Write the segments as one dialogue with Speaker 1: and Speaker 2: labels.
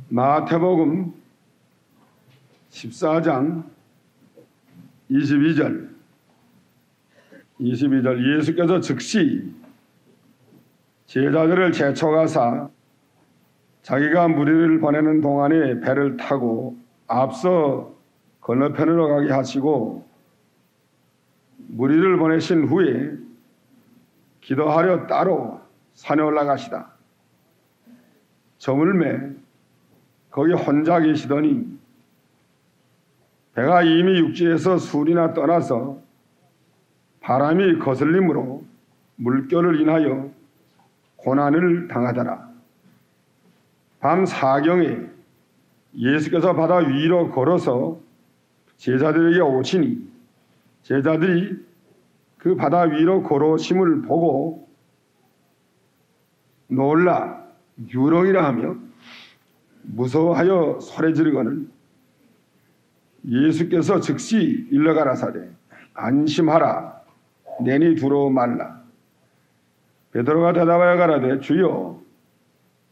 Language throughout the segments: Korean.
Speaker 1: 마태복음 14장 22절 예수께서 즉시 제자들을 재촉하사 자기가 무리를 보내는 동안에 배를 타고 앞서 건너편으로 가게 하시고 무리를 보내신 후에 기도하려 따로 산에 올라가시다. 저물매 거기 혼자 계시더니 배가 이미 육지에서 술이나 떠나서 바람이 거슬림으로 물결을 인하여 고난을 당하더라. 밤 사경에 예수께서 바다 위로 걸어서 제자들에게 오시니 제자들이 그 바다 위로 걸어오심을 보고 놀라 유령이라 하며 무서워하여 소리 지르거늘 예수께서 즉시 일러가라사대 안심하라 내니 두려워 말라. 베드로가 대답하여 가라되 주여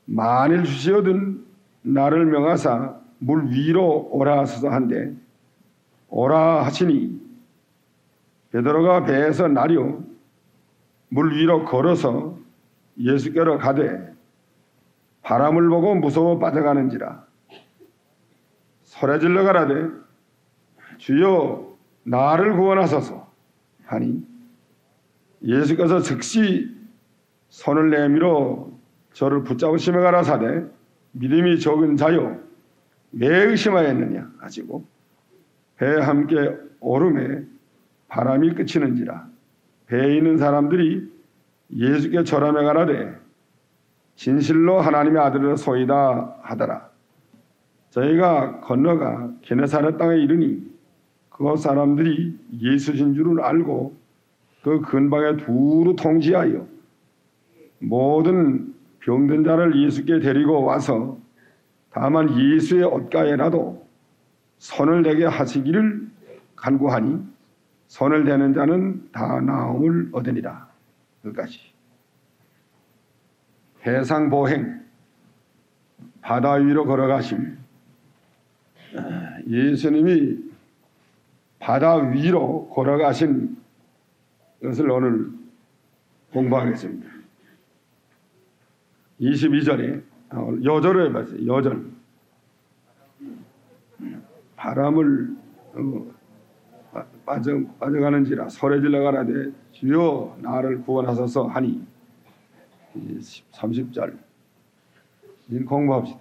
Speaker 1: 만일 주시거든 나를 명하사 물 위로 오라 하소서 한데 오라 하시니 베드로가 배에서 나려 물 위로 걸어서 예수께로 가되 바람을 보고 무서워 빠져가는지라. 소리질러 가라되 주여 나를 구원하소서 하니 예수께서 즉시 손을 내밀어 저를 붙잡으시며 가라사대 믿음이 적은 자요 왜 의심하였느냐 하시고 배에 함께 오름에 바람이 그치는지라. 배에 있는 사람들이 예수께 절하며 가라되 진실로 하나님의 아들이소이다 하더라. 저희가 건너가 게네사렛 땅에 이르니 그곳 사람들이 예수신 줄을 알고 그 근방에 두루 통지하여 모든 병든 자를 예수께 데리고 와서 다만 예수의 옷가에라도 손을 대게 하시기를 간구하니 손을 대는 자는 다 나음을 얻으니라. 끝까지. 해상보행 바다 위로 걸어가심. 예수님이 바다 위로 걸어가신 것을 오늘 공부하겠습니다. 22절에 여절을 해봤어요. 여절. 바람을 빠져가는지라 소리질러 가라되 주여 나를 구원하소서 하니 30절 공부합시다.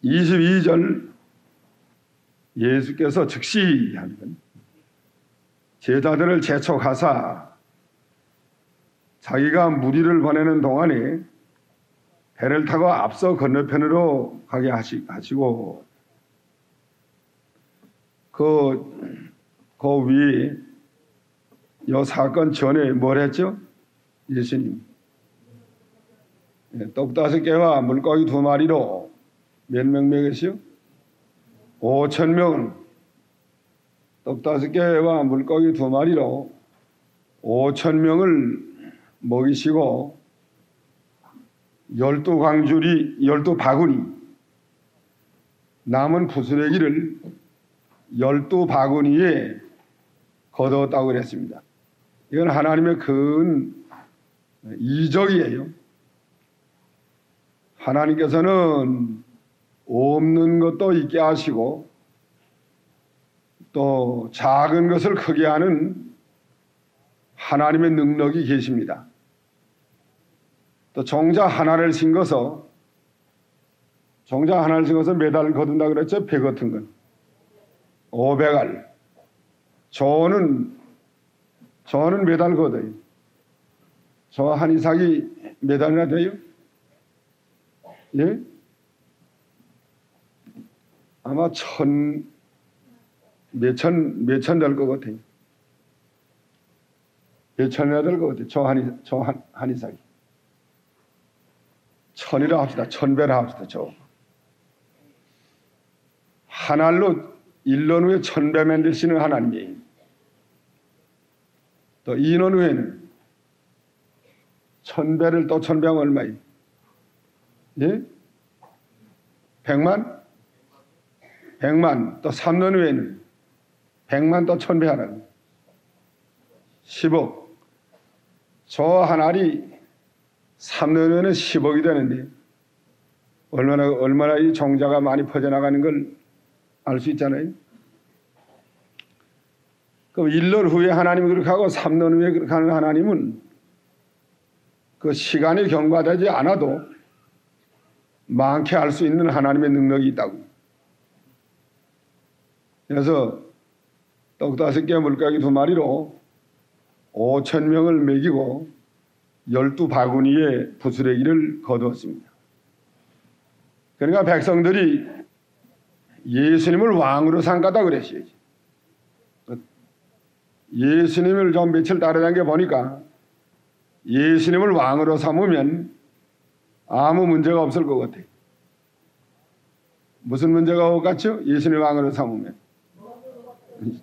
Speaker 1: 22절 예수께서 즉시 하는 제자들을 재촉하사 자기가 무리를 보내는 동안에 배를 타고 앞서 건너편으로 가게 하시고 그 위에 이 사건 전에 뭘 했죠? 예수님 떡 5개와 물고기 2마리로 몇 명 먹였어요? 5,000명은 떡 5개와 물고기 2마리로 5,000명을 먹이시고 12바구니 남은 부스러기를 12바구니에 거두었다고 그랬습니다. 이건 하나님의 큰 이적이에요. 하나님께서는 없는 것도 있게 하시고 또 작은 것을 크게 하는 하나님의 능력이 계십니다. 또 종자 하나를 심어서 매달 거둔다 그랬죠? 배 같은 건 500알. 저는 매달 거둬요. 저 한 이삭이 매달이나 돼요? 예? 아마 몇천 될 것 같아요. 몇천이나 될 것 같아요. 저 한 이삭이. 1000이라 합시다. 1000배라 합시다. 한 알로 1년 후에 1000배 만드시는 하나님이에요. 또 2년 후에는 1000배를 또 1000배가 얼마예요? 예? 100만? 100만. 또 3년 후에는 100만 또 1000배 하라고. 10억. 저 한 알이 3년 후에는 10억이 되는데 얼마나 이 종자가 많이 퍼져나가는 걸 알 수 있잖아요. 그럼 1년 후에 하나님이 그렇게 하고 3년 후에 그렇게 하는 하나님은 그 시간이 경과되지 않아도 많게 할 수 있는 하나님의 능력이 있다고. 그래서 떡 5개 물고기 2마리로 5,000명을 먹이고 12바구니의 부스러기를 거두었습니다. 그러니까 백성들이 예수님을 왕으로 삼가다 그랬어요. 예수님을 좀 며칠 따라다녀 보니까 예수님을 왕으로 삼으면 아무 문제가 없을 것 같아요. 무슨 문제가 없겠죠? 예수님 왕으로 삼으면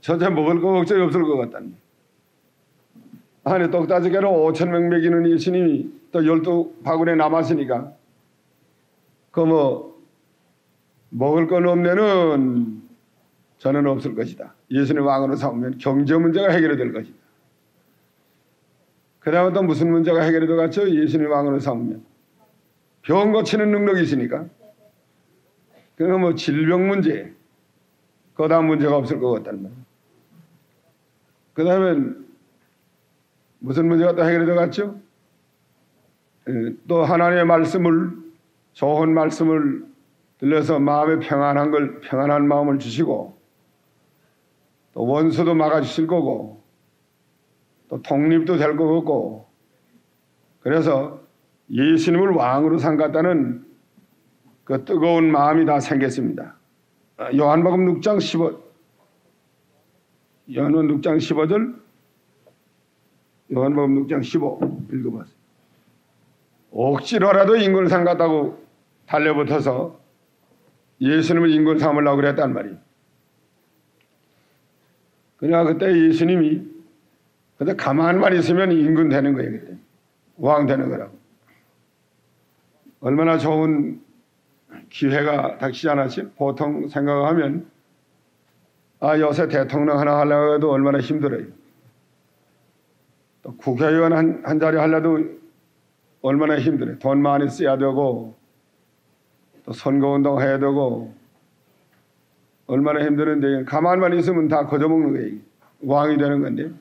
Speaker 1: 전체 먹을 거 걱정이 없을 것 같다니. 아니 떡 5개로 5,000명 먹이는 예수님이 또 12바구니에 남았으니까 그 먹을 건 없면은 저는 없을 것이다. 예수님 왕으로 삼으면 경제 문제가 해결이 될 것이다. 그 다음에 또 무슨 문제가 해결이 되겠죠? 예수님 왕으로 삼으면 병 고치는 능력이 있으니까. 그러면 질병 문제, 그 다음 문제가 없을 것 같다는 말이에요. 그 다음에 무슨 문제가 또 해결이 되겠죠? 또 하나님의 말씀을, 좋은 말씀을 들려서 마음에 평안한 마음을 주시고 또 원수도 막아주실 거고 또 독립도 될 것 같고, 그래서 예수님을 왕으로 삼겠다는 그 뜨거운 마음이 다 생겼습니다. 요한복음 6장 15절 요한복음 6장 15 읽어봤어요. 억지로라도 인권을 삼겠다고 달려붙어서 예수님을 인권 삼으려고 그랬단 말이에요. 그러나 그때 예수님이 그때 가만만 있으면 인권 되는 거예요. 그때 왕 되는 거라고. 얼마나 좋은 기회가 닥치지 않았지? 보통 생각하면 요새 대통령 하나 하려고 해도 얼마나 힘들어요. 또 국회의원 한 자리 하려도 얼마나 힘들어요. 돈 많이 써야 되고 또 선거운동 해야 되고 얼마나 힘드는데 가만만 있으면 다 거저먹는 거예요. 왕이 되는 건데.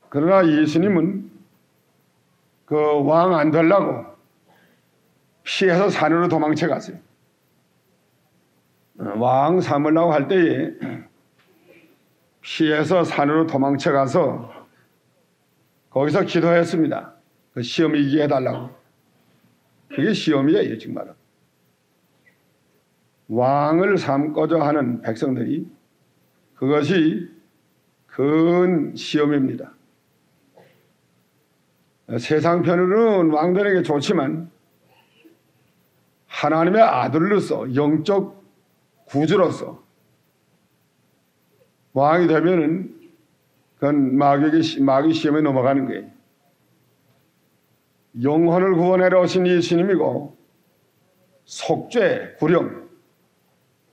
Speaker 1: 그러나 예수님은 그 왕 안 되려고 피해서 산으로 도망쳐 갔어요. 왕 삼으려고 할 때에 피해서 산으로 도망쳐 가서 거기서 기도했습니다. 그 시험 이기게 해달라고. 그게 시험이에요, 정말로. 왕을 삼고자 하는 백성들이 그것이 큰 시험입니다. 세상 편으로는 왕 되는 게 좋지만 하나님의 아들로서 영적 구주로서 왕이 되면은 그건 마귀 시험에 넘어가는 거예요. 영혼을 구원하러 오신 예수님이고 속죄, 구령,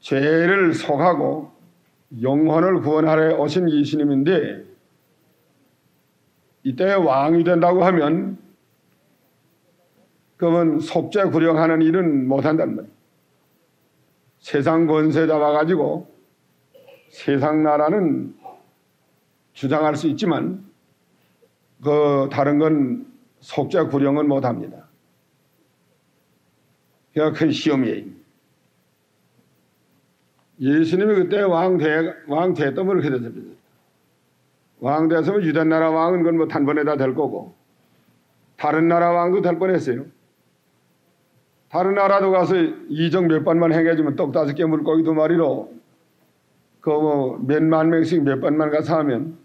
Speaker 1: 죄를 속하고 영혼을 구원하러 오신 예수님인데 이때 왕이 된다고 하면 그러면 속죄, 구령하는 일은 못한단 말이에요. 세상 권세 잡아가지고 세상 나라는 주장할 수 있지만 그 다른 건 속죄, 구령은 못합니다. 그게 큰 시험이에요. 예수님이 그때 왕 됐다면 그렇게 됐습니다. 왕 됐으면 유대 나라 왕은 그건 뭐 단번에 다 될 거고 다른 나라 왕도 될 뻔했어요. 다른 나라도 가서 이적 몇 번만 행해주면 떡 5개 물고기 2마리로 그 뭐 몇만 명씩 몇 번만 가서 하면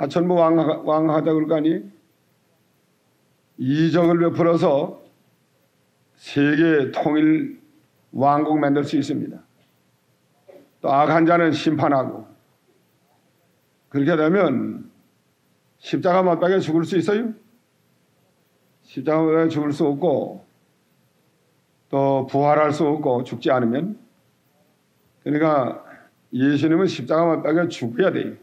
Speaker 1: 전부 왕하다 그럴 거 아니에요? 이적을 베풀어서 세계 통일 왕국 만들 수 있습니다. 또 악한 자는 심판하고 그렇게 되면 십자가 못 박혀 죽을 수 있어요? 십자가 못 박혀 죽을 수 없고 또 부활할 수 없고 죽지 않으면, 그러니까 예수님은 십자가만 박혀 죽어야 돼요.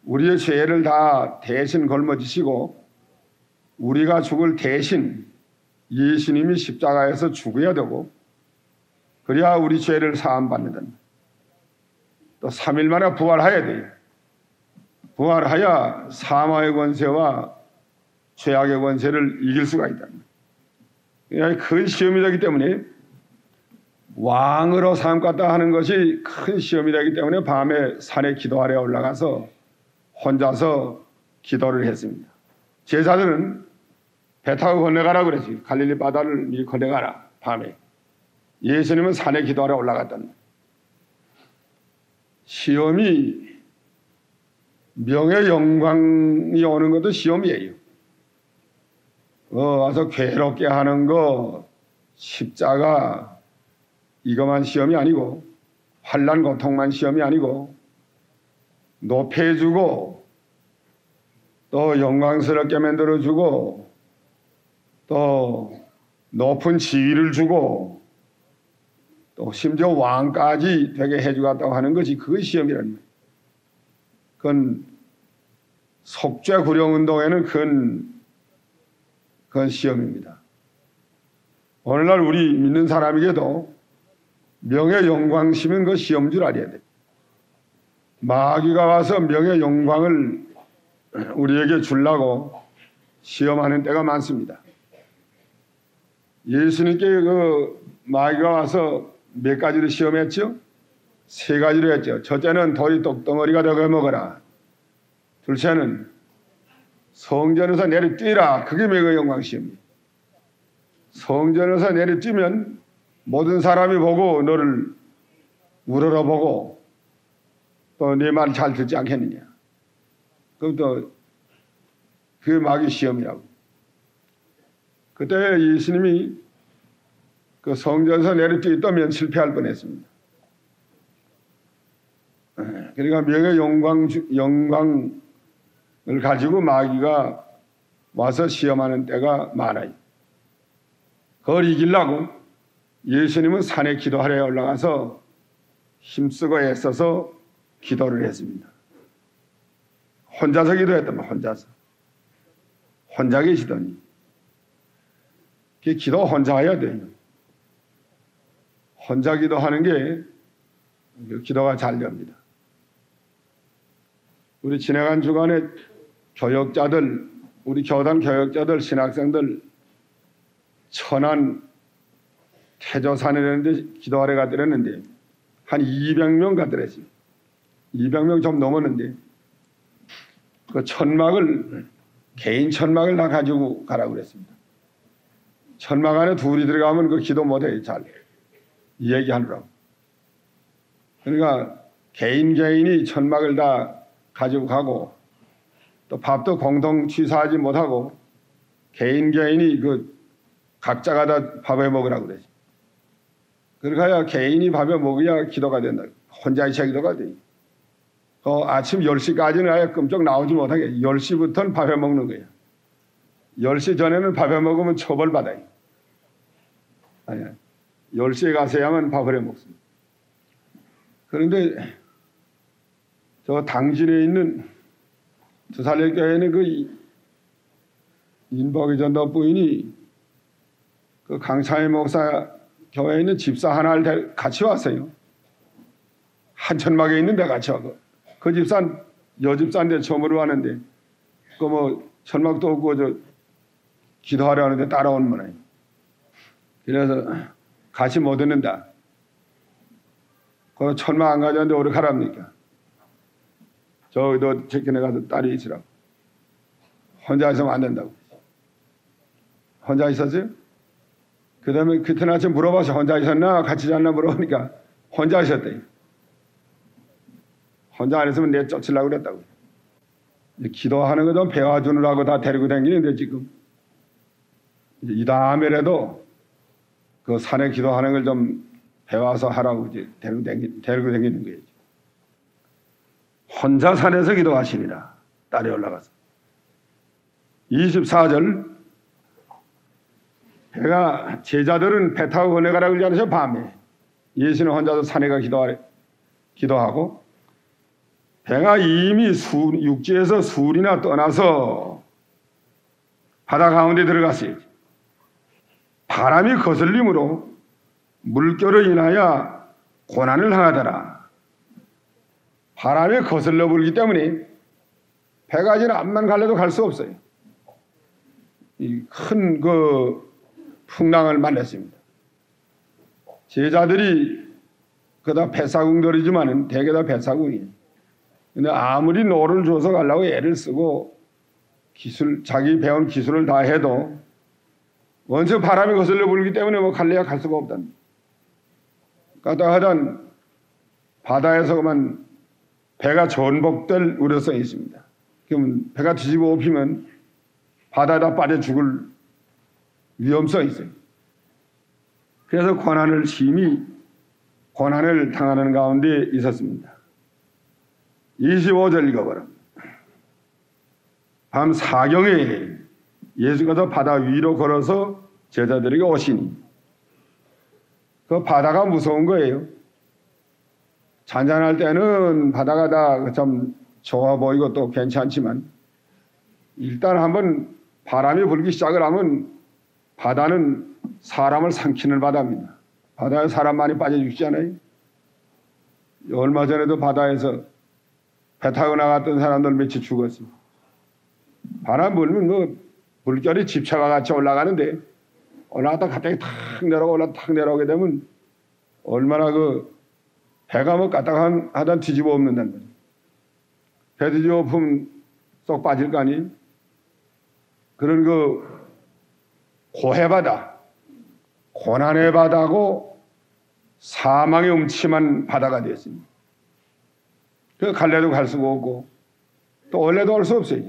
Speaker 1: 우리의 죄를 다 대신 걸머지시고 우리가 죽을 대신 예수님이 십자가에서 죽어야 되고, 그래야 우리 죄를 사함받는다. 또 3일 만에 부활해야 돼요. 부활하여 사망의 권세와 죄악의 권세를 이길 수가 있다. 큰 시험이 되기 때문에, 왕으로 삼겠다 하는 것이 큰 시험이 되기 때문에 밤에 산에 기도하러 올라가서 혼자서 기도를 했습니다. 제자들은 배 타고 건너가라 그랬지. 갈릴리 바다를 미리 건너가라 밤에. 예수님은 산에 기도하러 올라갔단. 시험이, 명예 영광이 오는 것도 시험이에요. 와서 괴롭게 하는 거, 십자가, 이것만 시험이 아니고, 환난 고통만 시험이 아니고, 높여주고 또 영광스럽게 만들어주고 또 높은 지위를 주고 또 심지어 왕까지 되게 해주겠다고 하는 것이 그것이 시험이라는 거예요. 그건 속죄 구령운동에는 그건 시험입니다. 오늘날 우리 믿는 사람에게도 명예 영광심은 그 시험 줄 알아야 돼. 마귀가 와서 명예 영광을 우리에게 주려고 시험하는 때가 많습니다. 예수님께 그 마귀가 와서 몇 가지로 시험했죠? 3가지로 했죠. 첫째는 돌이 똑덩어리가 되게 먹어라. 둘째는 성전에서 내려 뛰라. 그게 명예 영광 시험이에요. 성전에서 내려 뛰면 모든 사람이 보고 너를 우러러보고 또 내 말 잘 듣지 않겠느냐. 그럼 또 그 마귀 시험이라고. 그때 예수님이 그 성전에서 내려뛰었다면 실패할 뻔했습니다. 그러니까 명예 영광을 가지고 마귀가 와서 시험하는 때가 많아요. 그걸 이기려고 예수님은 산에 기도하러 올라가서 힘쓰고 애써서 기도를 했습니다. 혼자서 기도했다면 혼자 계시더니 기도 혼자 해야 돼요. 혼자 기도하는 게 기도가 잘 됩니다. 우리 지나간 주간에 교역자들, 우리 교단 교역자들, 신학생들 천안 태조산에 있는데 기도하러 가더랬는데 한 200명 가더랬어요. 200명 좀 넘었는데 그 천막을, 개인 천막을 다 가지고 가라고 그랬습니다. 천막 안에 둘이 들어가면 그 기도 못해요. 잘 얘기하느라고. 그러니까 개인이 천막을 다 가지고 가고 또 밥도 공동 취사하지 못하고 개인이 그 각자가 다 밥에 먹으라고 그러지. 그러니까 개인이 밥에 먹어야 기도가 된다. 혼자 있어 기도가 돼. 아침 10시까지는 아예 끔찍 나오지 못하게 10시부터는 밥에 먹는 거예요. 10시 전에는 밥에 먹으면 처벌받아요. 아니야. 10시에 가서야만 밥을 해 먹습니다. 그런데 저 당진에 있는 두살레교회는 그 인복이 전도 부인이 그 강창희 목사 교회에 있는 집사 하나를 같이 왔어요. 한천막에 있는데 같이 와서 그 집사는 여집사인데 처음으로 왔는데 그 뭐 천막도 없고 저 기도하려 하는데 따라오는 거예요. 그래서 같이 못 듣는다. 그 천막 안 가져왔는데 어디 가랍니까? 저기도 제끼네 가서 딸이 있으라고. 혼자 있으면 안 된다고. 혼자 있었어요? 그 다음에 그때 아침 물어봐서 혼자 있었나 같이 잤나 물어보니까 혼자 있었대요. 혼자 안 있으면 내 쫓으려고 그랬다고. 기도하는 거 좀 배워주느라고 다 데리고 다니는데 지금 이 다음에라도 그 산에 기도하는 걸 좀 배워서 하라고 이제 데리고 다니는 거예요. 혼자 산에서 기도하시니라. 딸이 올라가서 24절 배가 제자들은 배 타고 건너가라고 그러지 않으셔. 밤에 예수는 혼자서 산에 가 기도하고 배가 이미 육지에서 수리나 떠나서 바다 가운데 들어갔어요. 바람이 거슬림으로 물결로 인하여 고난을 당하더라. 바람이 거슬러 불기 때문에 배가 이제 앞만 갈래도 갈 수 없어요. 이 큰 풍랑을 만났습니다. 제자들이 그다 배사궁들이지만은 대개 다 배사궁이에요. 근데 아무리 노를 줘서 가려고 애를 쓰고 자기 배운 기술을 다 해도 원체 바람이 거슬러 불기 때문에 뭐 갈래야 갈 수가 없단. 까딱하단 바다에서만 배가 전복될 우려성이 있습니다. 그러면 배가 뒤집어 엎히면 바다에다 빠져 죽을 위험성이 있어요. 그래서 심히 고난을 당하는 가운데 있었습니다. 25절 읽어봐라. 밤 4경에 예수께서 바다 위로 걸어서 제자들에게 오시니 그 바다가 무서운 거예요. 잔잔할 때는 바다가 다 좀 좋아 보이고 또 괜찮지만 일단 한번 바람이 불기 시작을 하면 바다는 사람을 삼키는 바다입니다. 바다에 사람 많이 빠져 죽잖아요. 얼마 전에도 바다에서 배 타고 나갔던 사람들 며칠 죽었어요. 바람 불면 물결이 집차가 같이 올라가는데 올라갔다 갑자기 탁 내려오게 되면 얼마나 배가 까딱하다 뒤집어 엎는단 말이에요. 배 뒤집어 엎으면 쏙 빠질 거 아니에요? 그런 고해바다, 고난의 바다고 사망의 음침한 바다가 되었습니다. 갈래도 갈 수가 없고 또 원래도 올 수 없어요.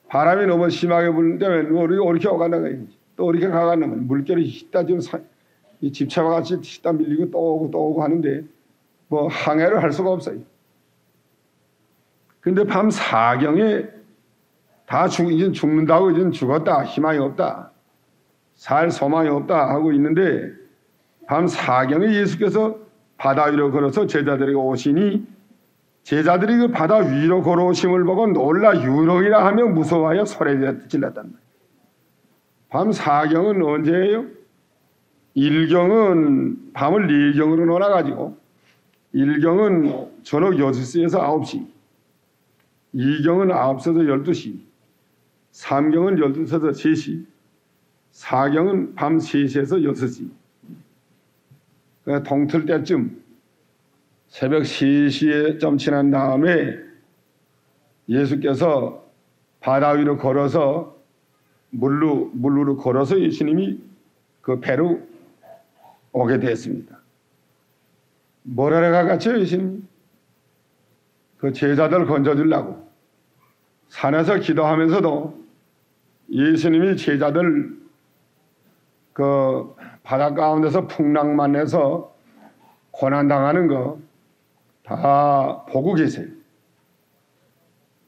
Speaker 1: 바람이 너무 심하게 불는데 우리가 이렇게 오간다가 또 이렇게 가간다면 물결이 히다 지금 이 집차와 같이 히다 밀리고 또 오고 하는데 뭐 항해를 할 수가 없어요. 근데 밤 4경에 다 이제 죽는다고 이제 죽었다, 희망이 없다, 살 소망이 없다 하고 있는데 밤 4경에 예수께서 바다 위로 걸어서 제자들에게 오시니 제자들이 그 바다 위로 걸어오심을 보고 놀라 유령이라 하며 무서워하여 소리 질렀단 말이에요. 밤 4경은 언제예요? 1경은 밤을 4경으로 놀아가지고 1경은 저녁 6시에서 9시, 2경은 9시에서 12시, 3경은 12시에서 3시, 4경은 밤 3시에서 6시. 동틀 때쯤 새벽 3시에 좀 지난 다음에 예수께서 바다 위로 걸어서 물로 걸어서 예수님이 그 배로 오게 됐습니다. 뭐라래 가갔죠, 예수님? 그 제자들 건져주려고 산에서 기도하면서도 예수님이 제자들 그 바다 가운데서 풍랑만 해서 고난당하는 거 다 보고 계세요.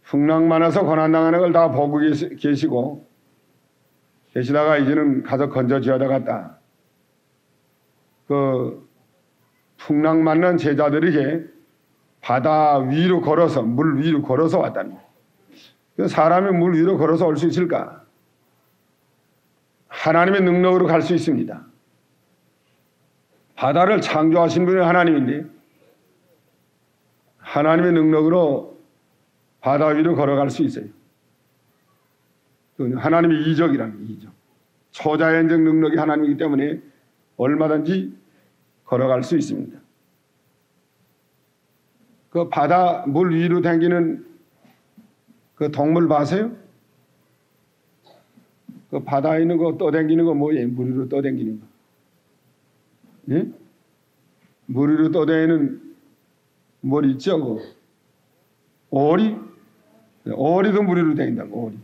Speaker 1: 풍랑만 해서 고난당하는 걸 다 보고 계시다가 이제는 가서 건져줘야 되겠다. 그 풍랑 만난 제자들에게 바다 위로 걸어서 물 위로 걸어서 왔다는 거예요. 사람이 물 위로 걸어서 올 수 있을까? 하나님의 능력으로 갈 수 있습니다. 바다를 창조하신 분이 하나님인데 하나님의 능력으로 바다 위로 걸어갈 수 있어요. 하나님의 이적이라는 이적. 초자연적 능력이 하나님이기 때문에 얼마든지 걸어갈 수 있습니다. 그 바다 물 위로 당기는 그 동물 봐세요? 그 바다에 있는 거 떠당기는 거 뭐예요? 물 위로 떠당기는 거. 예? 물 위로 떠다니는 뭘 있죠? 오리? 오리도 물 위로 다닌다고, 오리.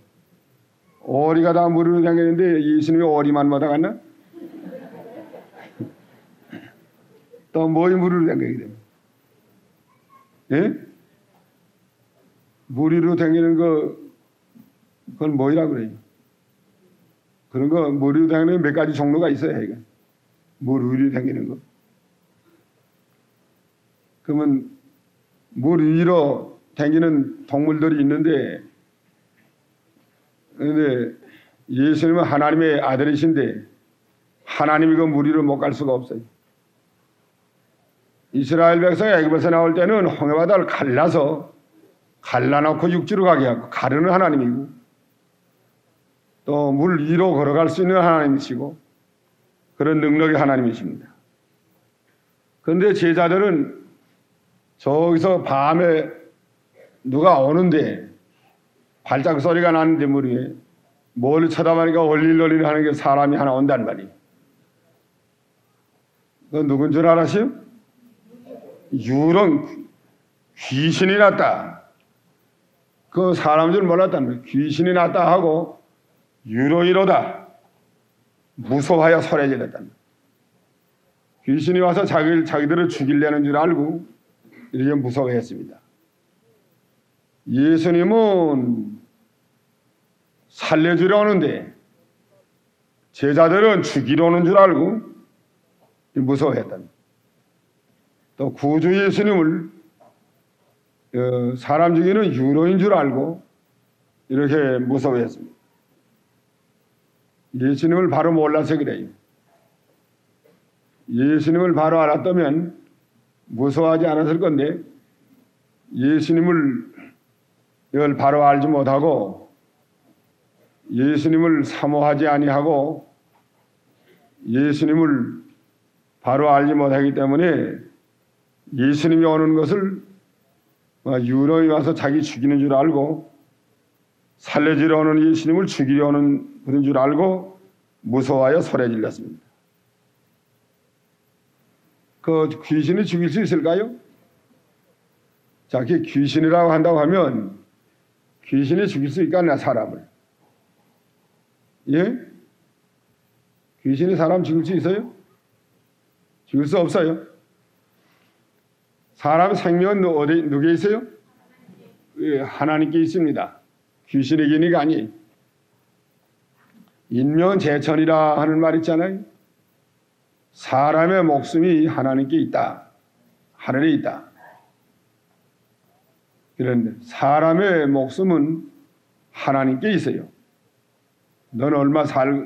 Speaker 1: 오리가 다 물 위로 다니는데 예수님이 오리만 못 나갔나? 또 뭐이 물 위로 다니게 됩니다. 예? 물 위로 다니는 그건 뭐이라 그래요? 그런 거 물 위로 다니는 몇 가지 종류가 있어요. 이게. 물 위로 다니는 거. 그러면 물 위로 다니는 동물들이 있는데, 그런데 예수님은 하나님의 아들이신데 하나님이 그 물 위로 못 갈 수가 없어요. 이스라엘 백성이 애굽에서 나올 때는 홍해바다를 갈라놓고 육지로 가게 하고 가르는 하나님이고, 또 물 위로 걸어갈 수 있는 하나님이시고 그런 능력의 하나님이십니다. 그런데 제자들은 저기서 밤에 누가 오는데 발작 소리가 나는데 물 위에 뭘 쳐다보니까 얼릴얼릴 하는 게 사람이 하나 온단 말이에요. 그 누군 줄 알았어요? 유령 귀신이 났다. 그 사람인 줄 몰랐단 말이에요. 귀신이 났다 하고 유로이로다 무서워하여 소리 질렀단 말이에요. 귀신이 와서 자기들을 죽이려는 줄 알고 이렇게 무서워했습니다. 예수님은 살려주려 오는데 제자들은 죽이러 오는 줄 알고 무서워했단. 또 구주 예수님을 사람 죽이는 유로인 줄 알고 이렇게 무서워했습니다. 예수님을 바로 몰라서 그래요. 예수님을 바로 알았다면 무서워하지 않았을 건데, 예수님을 이걸 바로 알지 못하고 예수님을 사모하지 아니하고 예수님을 바로 알지 못하기 때문에 예수님이 오는 것을 유령이 와서 자기 죽이는 줄 알고 살려주려 오는 예수님을 죽이려 오는 분인 줄 알고 무서워하여 소리 질렀습니다. 그 귀신이 죽일 수 있을까요? 자, 그게 귀신이라고 한다고 하면 귀신이 죽일 수 있겠나, 사람을? 예? 귀신이 사람 죽일 수 있어요? 죽일 수 없어요. 사람 생명은 어디 누구에 있어요? 예, 하나님께 있습니다. 귀신에게니가 아니에요. 인명은 제천이라 하는 말 있잖아요. 사람의 목숨이 하나님께 있다. 하늘에 있다. 그런데 사람의 목숨은 하나님께 있어요. 너는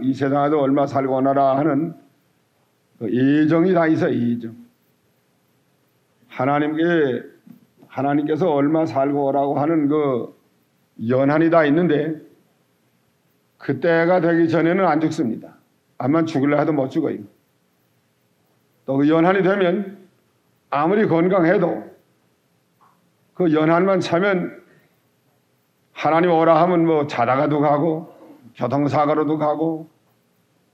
Speaker 1: 이 세상에도 얼마 살고 오너라 하는 그 예정이 다 있어요. 예정. 하나님께서 얼마 살고 오라고 하는 그 연한이 다 있는데 그때가 되기 전에는 안 죽습니다. 암만 죽으려 해도 못 죽어요. 또 그 연한이 되면 아무리 건강해도 그 연한만 차면 하나님 오라 하면 뭐 자다가도 가고 교통사고로도 가고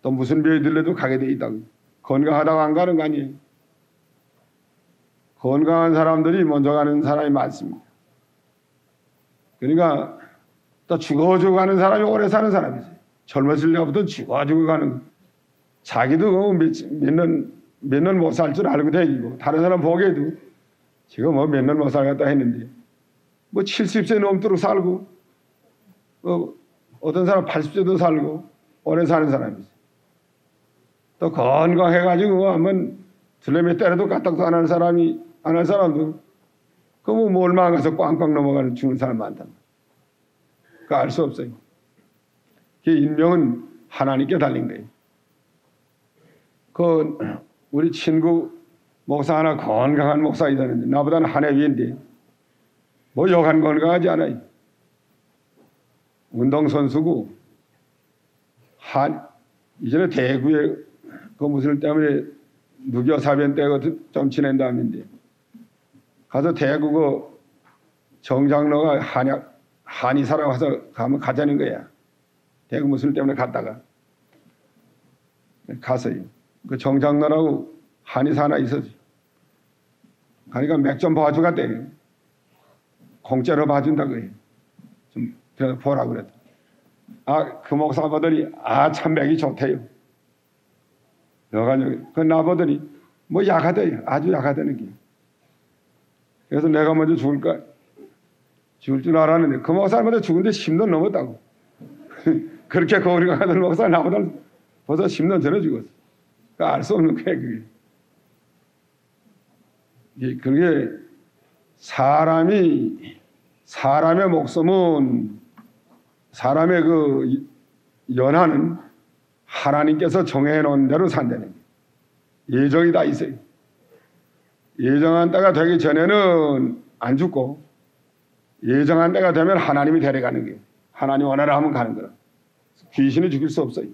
Speaker 1: 또 무슨 병이 들려도 가게 돼 있다고. 건강하다고 안 가는 거 아니에요. 건강한 사람들이 먼저 가는 사람이 많습니다. 그러니까 또 죽어주고 가는 사람이 오래 사는 사람이지. 젊었을 때부터 죽어주고 가는, 자기도 몇 년 못 살 줄 알고 다니고 다른 사람 보기에도 지금 뭐 몇 년 못 살겠다 했는데 뭐 70세 넘도록 살고 어떤 사람 80세도 살고 오래 사는 사람이지. 또 건강해가지고 한번 들레미 때려도 까딱도 안 할 사람도 그거 뭐 얼마 안 가서 꽝꽝 넘어가는 죽는 사람 많단 말이야. 그거 알 수 없어요. 그 인명은 하나님께 달린 거예요. 그 우리 친구 목사 하나 건강한 목사이다는데 나보다는 한 해 위인데 뭐 여간 건강하지 않아요. 운동선수고 이전에 대구에 그 무술 때문에 누겨사변 때가 좀 지낸 다음인데 가서 대구 그 정장로가 한의사라고 와서 가자는 거야. 대구 무술 때문에 갔다가 갔어요. 그 정장로라고 한의사 하나 있었어요. 그러니까 맥 좀 봐주겠대. 공짜로 봐준다고 해요. 좀 보라고 그랬다. 그 목사 보더니 참 맥이 좋대요. 여가지고 그 나보더니 뭐 약하대요. 아주 약하다는 게. 그래서 내가 먼저 죽을 줄 알았는데 그 목사님한테 죽은데 10년 넘었다고. 그렇게 거리가 들 목사 나보다 벌써 10년 전에 죽었어. 알 수 없는 거야 그게. 그게 사람의 목숨은 사람의 그 연하는 하나님께서 정해놓은 대로 산다는 거예요. 예정이 다 있어요. 예정한 때가 되기 전에는 안 죽고 예정한 때가 되면 하나님이 데려가는 거예요. 하나님 원하라 하면 가는 거라. 귀신이 죽일 수 없어요.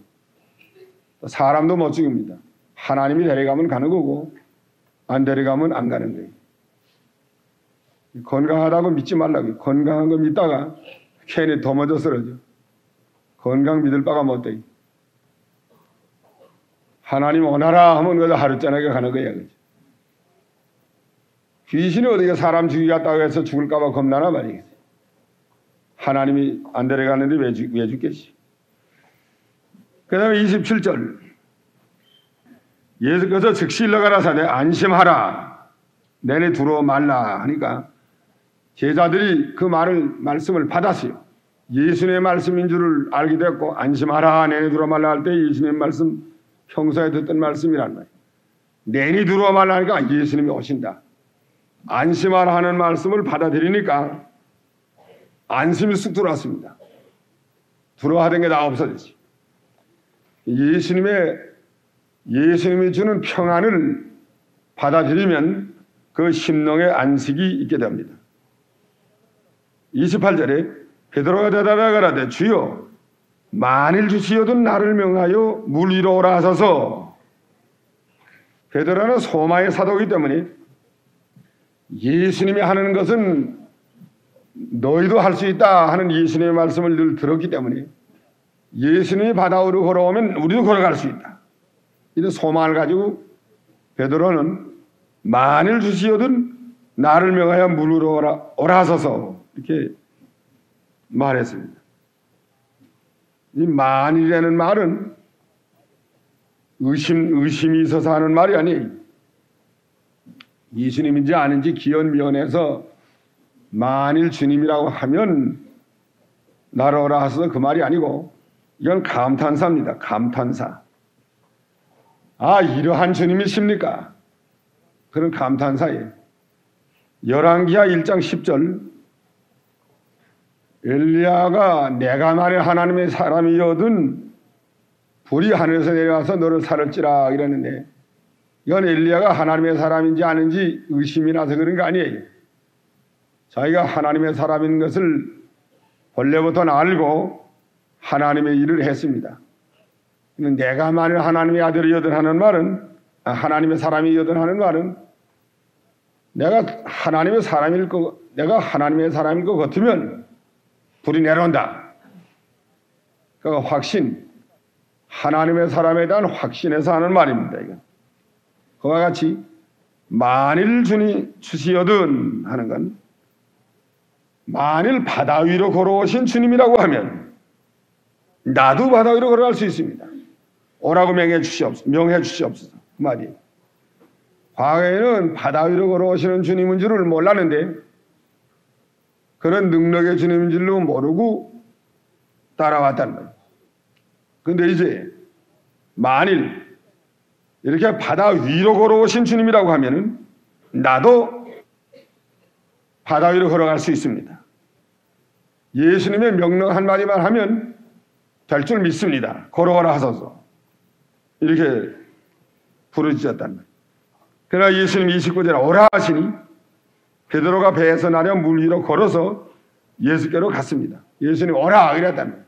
Speaker 1: 사람도 못 죽입니다. 하나님이 데려가면 가는 거고 안 데려가면 안 가는 거예요. 건강하다고 믿지 말라고요. 건강한 거 믿다가 괜히 더 먼저 쓰러져. 건강 믿을 바가 못 돼. 하나님 원하라 하면 그저 하루 저녁에 가는 거야. 그죠? 귀신이 어디가 사람 죽이겠다고 해서 죽을까 봐 겁나나 말이겠지. 하나님이 안 데려가는데 왜 죽겠지. 그 다음에 27절 예수께서 즉시 일러가라사대 안심하라 내내 두려워 말라 하니까 제자들이 그 말씀을 받았어요. 예수님의 말씀인 줄을 알게 됐고 안심하라 내내 두려워 말라 할 때 예수님의 말씀 평소에 듣던 말씀이란 말이에요. 내내 두려워 말라 하니까 예수님이 오신다. 안심하라 하는 말씀을 받아들이니까 안심이 쑥 들어왔습니다. 두려워하던 게 다 없어졌지. 예수님이 주는 평안을 받아들이면 그 심령의 안식이 있게 됩니다. 28절에 베드로가 대답하여 가라되 주여 만일 주시어든 나를 명하여 물 위로 오라 하소서. 베드로는 소마의 사도이기 때문에 예수님이 하는 것은 너희도 할 수 있다 하는 예수님의 말씀을 늘 들었기 때문에 예수님이 바다 위로 걸어오면 우리도 걸어갈 수 있다. 이런 소망을 가지고 베드로는 만일 주시어든 나를 명하여 물 위로 오라 하소서 이렇게 말했습니다. 이 만일이라는 말은 의심이 있어서 하는 말이 아니에요. 예수님인지 아닌지 기언미언해서 만일 주님이라고 하면 나를 오라 하소서 그 말이 아니고 이건 감탄사입니다. 감탄사. 아 이러한 주님이십니까? 그런 감탄사예요. 열왕기하 1장 10절 엘리야가 내가 만일 하나님의 사람이거든 불이 하늘에서 내려와서 너를 살을지라 이랬는데 이건 엘리야가 하나님의 사람인지 아닌지 의심이 나서 그런 거 아니에요. 자기가 하나님의 사람인 것을 본래부터 알고 하나님의 일을 했습니다. 내가 만일 하나님의 아들이거든 하는 말은 하나님의 사람이거든 하는 말은 내가 하나님의 사람일 것 같으면 불이 내려온다. 그 확신, 하나님의 사람에 대한 확신에서 하는 말입니다. 이건. 그와 같이 만일 주니 주시어든 하는 건 만일 바다 위로 걸어오신 주님이라고 하면 나도 바다 위로 걸어갈 수 있습니다. 오라고 명해 주시옵소서. 그 말이에요. 과거에는 바다 위로 걸어오시는 주님인 줄을 몰랐는데 그런 능력의 주님인 줄로 모르고 따라왔단 말이에요. 그런데 이제 만일 이렇게 바다 위로 걸어오신 주님이라고 하면은 나도 바다 위로 걸어갈 수 있습니다. 예수님의 명령 한마디만 하면 될 줄 믿습니다. 걸어오라 하소서. 이렇게 부르짖었단 말이에요. 그러나 예수님 29절에 오라 하시니 베드로가 배에서 나려 물 위로 걸어서 예수께로 갔습니다. 예수님 오라 이랬단 말이에요.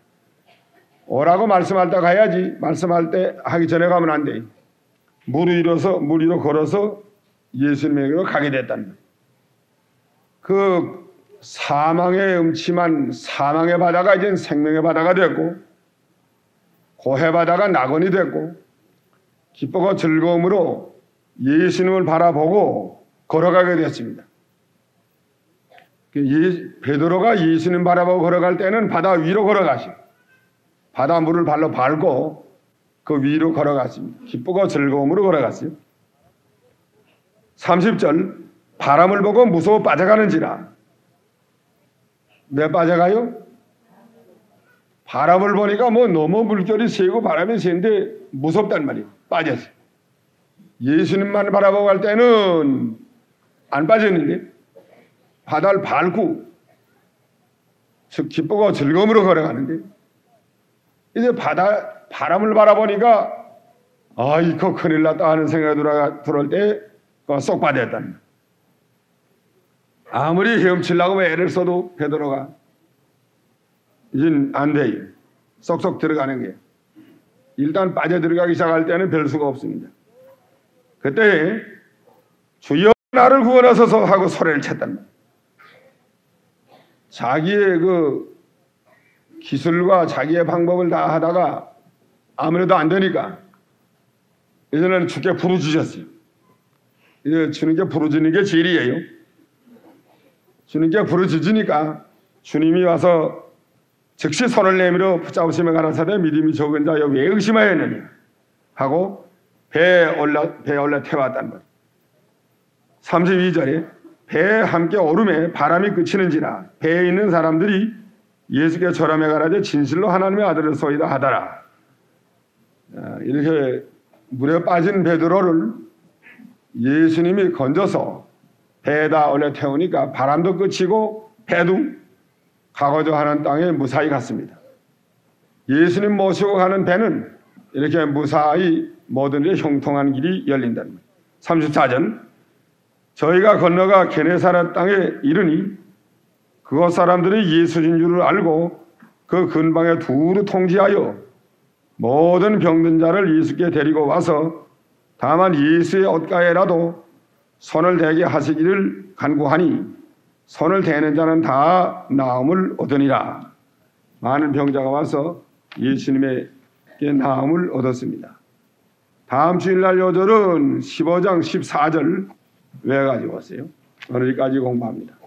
Speaker 1: 오라고 말씀할 때 가야지 말씀할 때 하기 전에 가면 안 돼. 물 위로 걸어서 예수님에게로 가게 됐단 말이에요. 그 사망의 음침한 사망의 바다가 이제 생명의 바다가 됐고 고해 바다가 낙원이 됐고 기쁨과 즐거움으로 예수님을 바라보고 걸어가게 됐습니다. 베드로가 예수님 바라보고 걸어갈 때는 바다 위로 걸어가시고 바다 물을 발로 밟고 그 위로 걸어갔습니다. 기쁘고 즐거움으로 걸어갔어요. 30절 바람을 보고 무서워 빠져가는지라. 왜 빠져가요? 바람을 보니까 뭐 너무 물결이 세고 바람이 세는데 무섭단 말이에요. 빠졌어요. 예수님만 바라보고 갈 때는 안 빠졌는데 바다를 밟고 기쁘고 즐거움으로 걸어가는데 이제 바람을 바라보니까 이거 큰일 났다 하는 생각이 들어올 때 쏙 빠졌다는 거예요. 아무리 헤엄치려고 애를 써도 베드로가 이젠 안 돼요. 쏙쏙 들어가는 게. 일단 빠져들어가기 시작할 때는 별 수가 없습니다. 그때 주여 나를 구원하소서 하고 소리를 쳤단 말이에요. 자기의 그 기술과 자기의 방법을 다 하다가 아무래도 안 되니까 이제는 주께 부르짖었어요. 이제 주님께 부르짖는 게 진리예요. 주님께 부르짖으니까 주님이 와서 즉시 손을 내밀어 붙잡으시며 가라사대 믿음이 적은 자여 왜 의심하였느냐 하고 배에 올라 태웠단 말이에요. 32절에 배에 함께 오름에 바람이 그치는지라 배에 있는 사람들이 예수께 절하며 가라되 진실로 하나님의 아들이소이다 하더라. 이렇게 물에 빠진 베드로를 예수님이 건져서 배에다 올려 태우니까 바람도 그치고 배도 가고자 하는 땅에 무사히 갔습니다. 예수님 모시고 가는 배는 이렇게 무사히 모든 일에 형통한 길이 열린다는 거예요. 34절 저희가 건너가 게네사렛 땅에 이르니 그곳 사람들이 예수인 줄을 알고 그 근방에 두루 통지하여 모든 병든 자를 예수께 데리고 와서 다만 예수의 옷가에라도 손을 대게 하시기를 간구하니 손을 대는 자는 다 나음을 얻으니라. 많은 병자가 와서 예수님에게 나음을 얻었습니다. 다음 주일날 요절은 15장 14절 외워가지고 왔어요. 오늘까지 공부합니다.